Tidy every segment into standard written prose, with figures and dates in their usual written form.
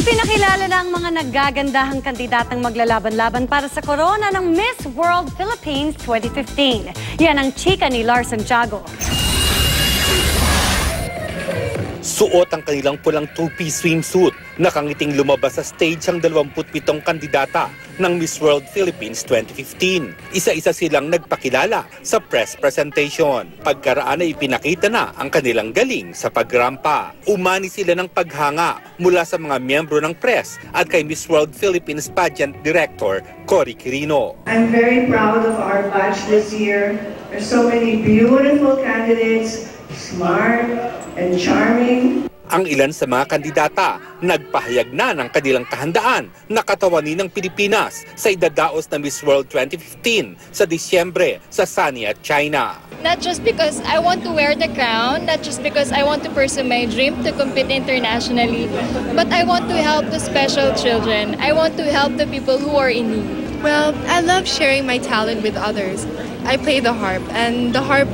Ipinakilala na ang mga naggagandahang kandidatang maglalaban-laban para sa corona ng Miss World Philippines 2015. Yan ang chika ni Lars Santiago. Suot ang kanilang pulang two-piece swimsuit. Nakangiting lumabas sa stage ang 27 kandidata ng Miss World Philippines 2015. Isa-isa silang nagpakilala sa press presentation. Pagkaraan ay ipinakita na ang kanilang galing sa pagrampa. Umani sila ng paghanga mula sa mga miyembro ng press at kay Miss World Philippines Pageant Director Cory Quirino. I'm very proud of our batch this year. There's so many beautiful candidates, smart and charming. Ang ilan sa mga kandidata nagpahayag na ng kanilang kahandaan na katawanin ng Pilipinas sa idadaos na Miss World 2015 sa Disyembre sa Sanya, China. Not just because I want to wear the crown, not just because I want to pursue my dream to compete internationally, but I want to help the special children. I want to help the people who are in need. Well, I love sharing my talent with others. I play the harp, and the harp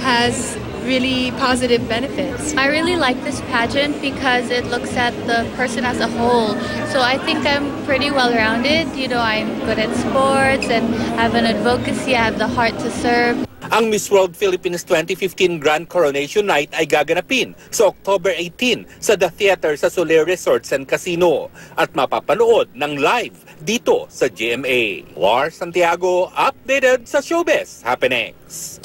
has really positive benefits. I really like this pageant because it looks at the person as a whole. So I think I'm pretty well-rounded. You know, I'm good at sports and I have an advocacy, I have the heart to serve. Ang Miss World Philippines 2015 Grand Coronation Night ay gaganapin sa October 18 sa The Theater sa Soler Resorts and Casino at mapapanood ng live dito sa GMA. Lars Santiago, updated sa Showbiz Happenings.